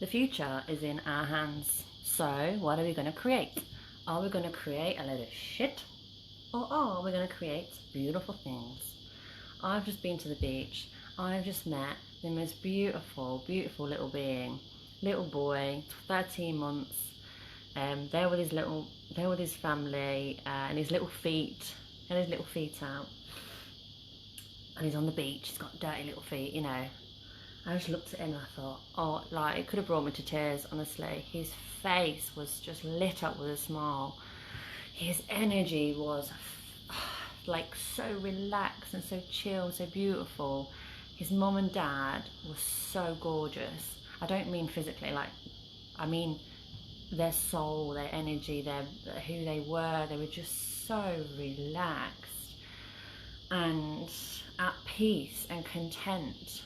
The future is in our hands. So what are we going to create? Are we going to create a load of shit? Or are we going to create beautiful things? I've just been to the beach. I've just met the most beautiful, beautiful little being. Little boy, 13 months. There with his family, and his little feet out. And he's on the beach. He's got dirty little feet, you know. I just looked at him and I thought, oh, like, it could have brought me to tears, honestly. His face was just lit up with a smile. His energy was like so relaxed and so chill and so beautiful. His mum and dad were so gorgeous. I don't mean physically, like, I mean their soul, their energy, who they were. They were just so relaxed and at peace and content.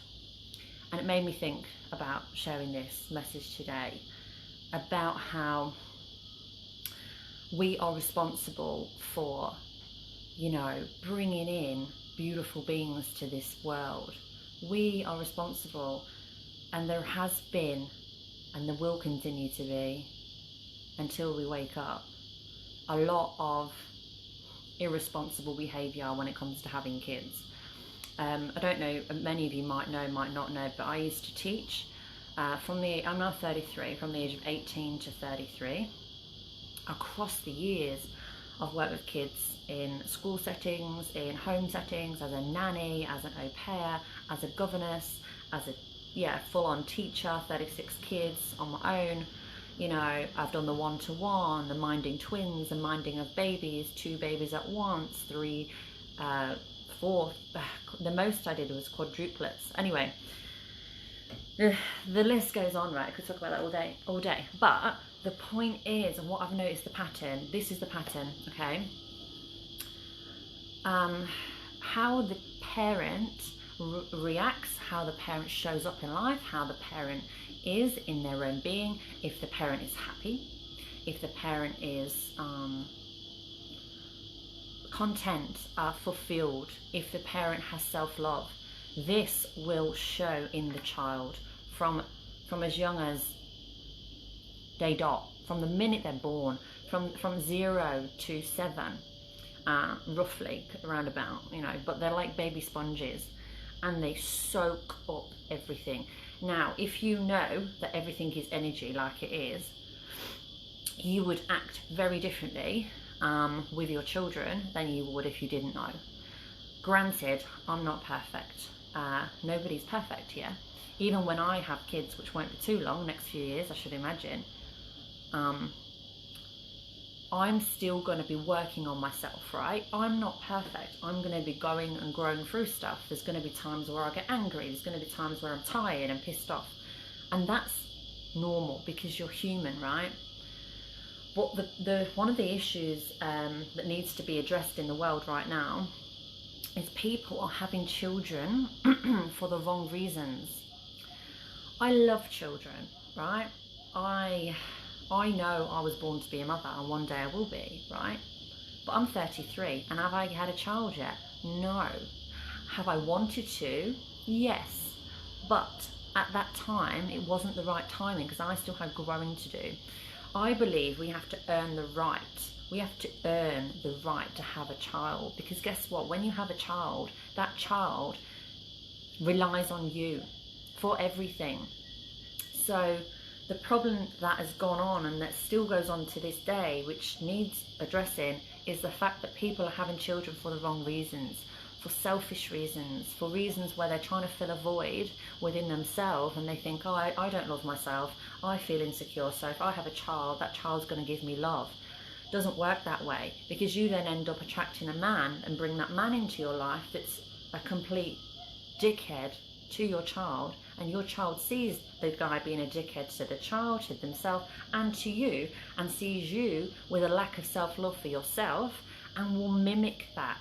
And it made me think about sharing this message today about how we are responsible for, you know, bringing in beautiful beings to this world. We are responsible, and there has been, and there will continue to be, until we wake up, a lot of irresponsible behaviour when it comes to having kids. I don't know, many of you might know, might not know, but I used to teach I'm now 33, from the age of 18 to 33. Across the years, I've worked with kids in school settings, in home settings, as a nanny, as an au pair, as a governess, as a full-on teacher, 36 kids on my own. You know, I've done the one-to-one, the minding twins, the minding of babies, 2 babies at once, 3, 4, the most I did was quadruplets. Anyway, the list goes on, right? I could talk about that all day. But the point is, and what I've noticed, the pattern, this is the pattern, okay? How the parent reacts, how the parent shows up in life, how the parent is in their own being, if the parent is happy, if the parent is content, fulfilled, if the parent has self-love. This will show in the child from as young as day dot, from the minute they're born, from 0 to 7, roughly, around about, you know, but they're like baby sponges and they soak up everything. Now, if you know that everything is energy, like it is, you would act very differently with your children than you would if you didn't know. Granted, I'm not perfect. Nobody's perfect here. Even when I have kids, which won't be too long, next few years, I should imagine, I'm still going to be working on myself, right? I'm not perfect. I'm going to be going and growing through stuff. There's going to be times where I get angry. There's going to be times where I'm tired and pissed off. And that's normal because you're human, right? But one of the issues that needs to be addressed in the world right now is people are having children for the wrong reasons. I love children, right? I know I was born to be a mother, and one day I will be, right? But I'm 33, and have I had a child yet? No. Have I wanted to? Yes. But at that time, it wasn't the right timing because I still had growing to do. I believe we have to earn the right. We have to earn the right to have a child, because guess what? When you have a child, that child relies on you for everything. So the problem that has gone on and that still goes on to this day, which needs addressing, is the fact that people are having children for the wrong reasons, for selfish reasons, for reasons where they're trying to fill a void within themselves, and they think, oh, I don't love myself, I feel insecure, so if I have a child, that child's going to give me love. It doesn't work that way, because you then end up attracting a man and bring that man into your life that's a complete dickhead to your child, and your child sees the guy being a dickhead to the child, to themselves, and to you, and sees you with a lack of self-love for yourself, and will mimic that,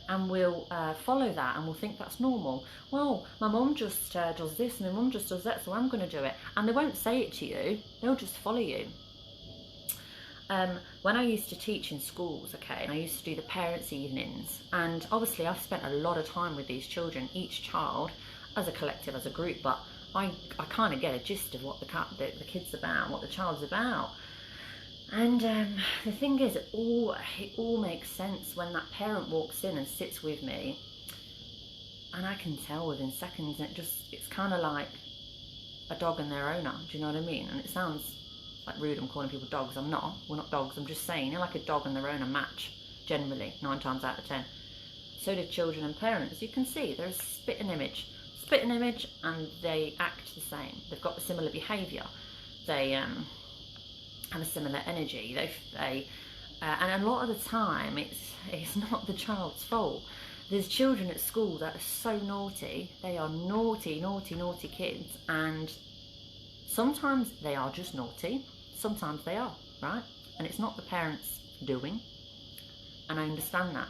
and will follow that, and will think that's normal. Well, my mum just does this, and my mum just does that, so I'm going to do it. And they won't say it to you, they'll just follow you. When I used to teach in schools, okay, and I used to do the parents' evenings, and obviously I've spent a lot of time with these children, each child, as a collective, as a group, but I kind of get a gist of what the kid's about, what the child's about. And the thing is, it all makes sense when that parent walks in and sits with me, and I can tell within seconds. And it's kind of like a dog and their owner. Do you know what I mean? And it sounds like rude, I'm calling people dogs. I'm not. We're not dogs. I'm just saying, like a dog and their owner match generally 9 times out of 10. So do children and parents. You can see there's a spit and image, and they act the same. They've got a similar behaviour. They have a similar energy. And a lot of the time, it's not the child's fault. There's children at school that are so naughty. They are naughty kids, and sometimes they are just naughty. Sometimes they are, right? And it's not the parents' doing, and I understand that.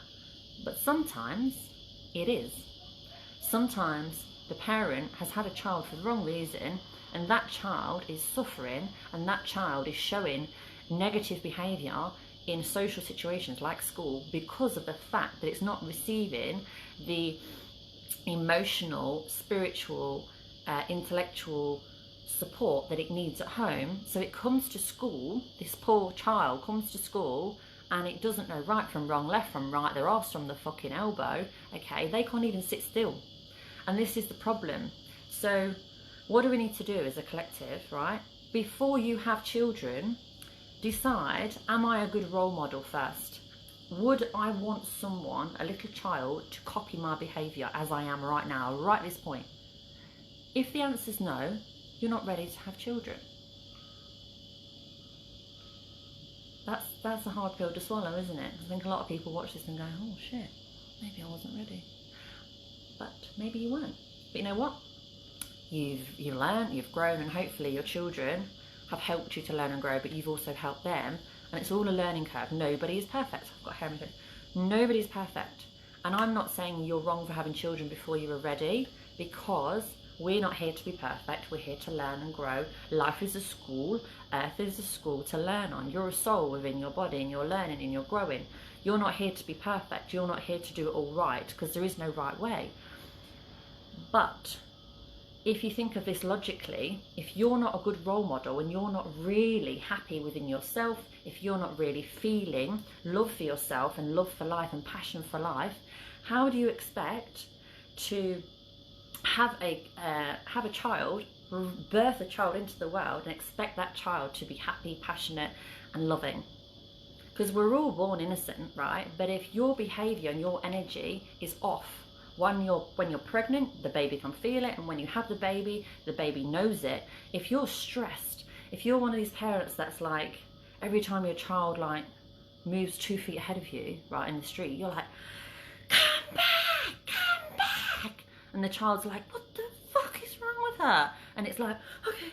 But sometimes it is. Sometimes the parent has had a child for the wrong reason, and that child is suffering, and that child is showing negative behaviour in social situations like school because of the fact that it's not receiving the emotional, spiritual, intellectual support that it needs at home. So it comes to school, this poor child comes to school, and it doesn't know right from wrong, left from right, their arse from the fucking elbow, okay? They can't even sit still. And this is the problem. So what do we need to do as a collective, right? Before you have children, decide, am I a good role model first? Would I want someone, a little child, to copy my behaviour as I am right now, right this point? If the answer is no, you're not ready to have children. That's a hard pill to swallow, isn't it? I think a lot of people watch this and go, oh shit, maybe I wasn't ready. But maybe you weren't. But you know what? You've learned, you've grown, and hopefully your children have helped you to learn and grow, but you've also helped them. And it's all a learning curve. Nobody is perfect. I've got hair in my face. Nobody's perfect. And I'm not saying you're wrong for having children before you were ready, because we're not here to be perfect. We're here to learn and grow. Life is a school. Earth is a school to learn on. You're a soul within your body, and you're learning and you're growing. You're not here to be perfect. You're not here to do it all right, because there is no right way. But if you think of this logically, if you're not a good role model and you're not really happy within yourself, if you're not really feeling love for yourself and love for life and passion for life, how do you expect to have a child, birth a child into the world, and expect that child to be happy, passionate and loving? Because we're all born innocent, right? But if your behaviour and your energy is off, when you're pregnant, the baby can feel it, and when you have the baby knows it. If you're stressed, if you're one of these parents that's like, every time your child like moves 2 feet ahead of you, right, in the street, you're like, come back, and the child's like, what the fuck is wrong with her? And it's like, okay,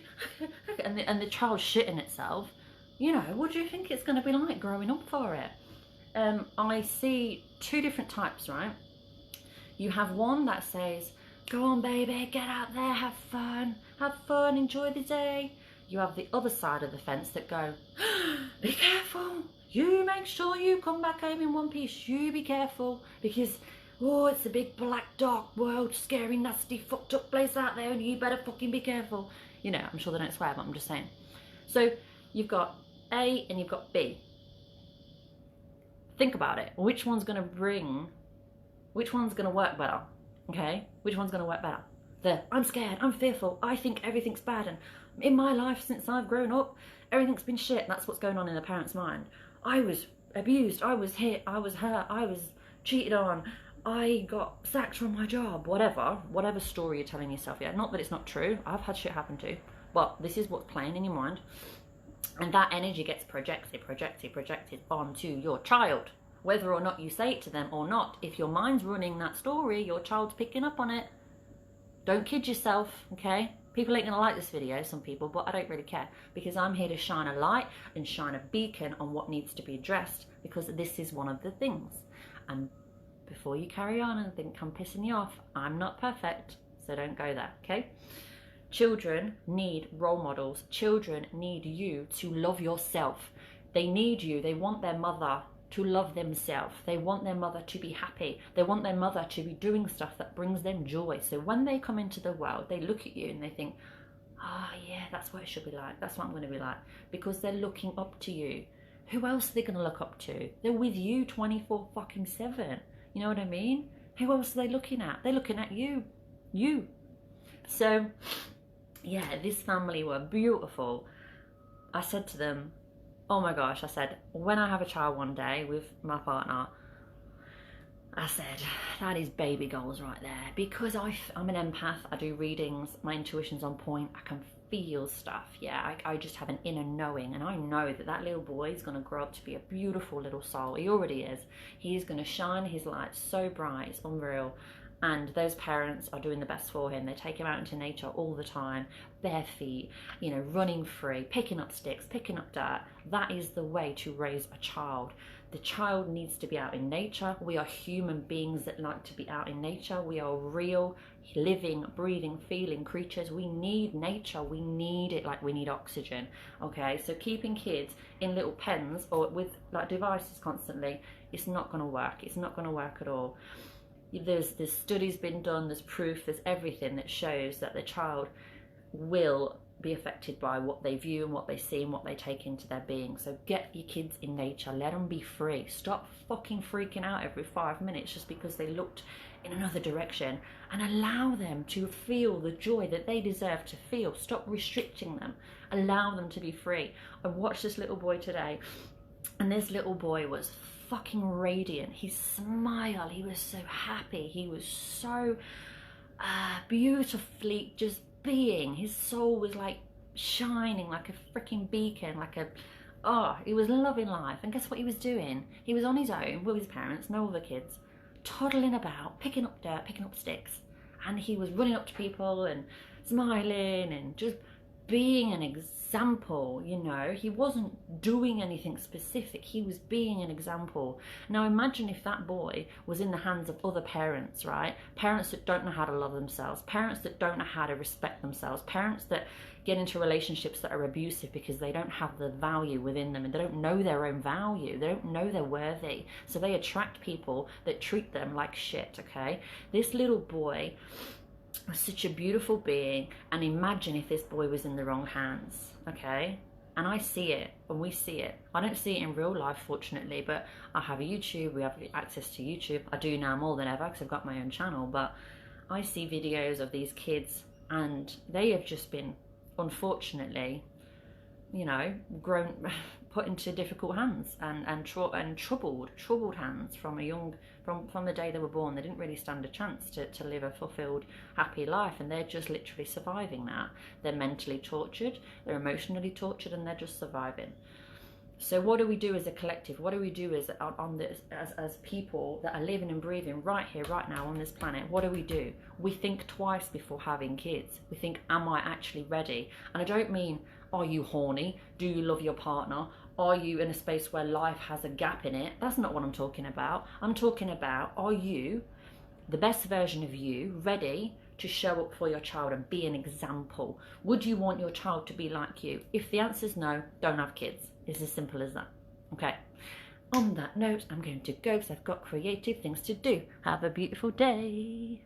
and the child's shitting itself. You know, what do you think it's going to be like growing up for it? I see 2 different types, right? You have one that says, go on baby, get out there, have fun, enjoy the day. You have the other side of the fence that go, be careful, you make sure you come back home in one piece, you be careful, because, oh, it's a big black dark world, scary, nasty, fucked up place out there, and you better fucking be careful. You know, I'm sure they don't swear, but I'm just saying. So you've got A and you've got B. Think about it. Which one's going to work better? Okay? Which one's going to work better? I'm scared, I'm fearful, I think everything's bad, and in my life since I've grown up, everything's been shit. That's what's going on in the parent's mind. I was abused, I was hit, I was hurt, I was cheated on, I got sacked from my job, whatever story you're telling yourself. Yeah, not that it's not true, I've had shit happen too, but this is what's playing in your mind, and that energy gets projected onto your child. Whether or not you say it to them or not, if your mind's running that story, your child's picking up on it. Don't kid yourself, okay? People ain't gonna like this video, some people, but I don't really care, because I'm here to shine a light and shine a beacon on what needs to be addressed, because this is one of the things. And before you carry on and think I'm pissing you off, I'm not perfect, so don't go there, okay? Children need role models. Children need you to love yourself. They need you. They want their mother to love themselves. They want their mother to be happy. They want their mother to be doing stuff that brings them joy. So when they come into the world, they look at you and they think, ah, oh, yeah, that's what it should be like. That's what I'm going to be like. Because they're looking up to you. Who else are they going to look up to? They're with you 24/7. You know what I mean? Who else are they looking at? They're looking at you. You. So, yeah, this family were beautiful. I said to them, oh my gosh, I said, when I have a child one day with my partner, I said, that is baby goals right there. Because I'm an empath, I do readings, my intuition's on point, I can feel stuff, yeah. I just have an inner knowing, and I know that that little boy is going to grow up to be a beautiful little soul. He already is. He's going to shine his light so bright, it's unreal. And those parents are doing the best for him. They take him out into nature all the time, bare feet, you know, running free, picking up sticks, picking up dirt. That is the way to raise a child. The child needs to be out in nature. We are human beings that like to be out in nature. We are real, living, breathing, feeling creatures. We need nature. We need it like we need oxygen. Okay, so keeping kids in little pens or with like devices constantly, it's not going to work. It's not going to work at all. There's studies been done, there's proof, there's everything that shows that the child will be affected by what they view and what they see and what they take into their being. So get your kids in nature, let them be free. Stop fucking freaking out every 5 minutes just because they looked in another direction, and allow them to feel the joy that they deserve to feel. Stop restricting them, allow them to be free. I watched this little boy today, and this little boy was fucking radiant. His smile, he was so happy, he was so beautifully just being. His soul was like shining like a freaking beacon, like a, oh, he was loving life. And guess what he was doing? He was on his own with his parents, no other kids, toddling about, picking up dirt, picking up sticks, and he was running up to people and smiling and just being an example. You know, he wasn't doing anything specific, he was being an example. Now imagine if that boy was in the hands of other parents, right? Parents that don't know how to love themselves, parents that don't know how to respect themselves, parents that get into relationships that are abusive because they don't have the value within them and they don't know their own value, they don't know they're worthy, so they attract people that treat them like shit. Okay, this little boy was such a beautiful being, and imagine if this boy was in the wrong hands. Okay, and I see it, and we see it. I don't see it in real life, fortunately, but I have a YouTube, we have access to YouTube. I do now more than ever because I've got my own channel, but I see videos of these kids and they have just been, unfortunately, you know, grown, put into difficult hands and troubled hands from a young, from the day they were born. They didn't really stand a chance to live a fulfilled, happy life, and they're just literally surviving that. They're mentally tortured, they're emotionally tortured, and they're just surviving. So what do we do as a collective? What do we do as people that are living and breathing right here, right now on this planet? What do? We think twice before having kids. We think, am I actually ready? And I don't mean, are you horny? Do you love your partner? Are you in a space where life has a gap in it? That's not what I'm talking about. I'm talking about, are you, the best version of you, ready to show up for your child and be an example? Would you want your child to be like you? If the answer is no, don't have kids. It's as simple as that. Okay. On that note, I'm going to go because I've got creative things to do. Have a beautiful day.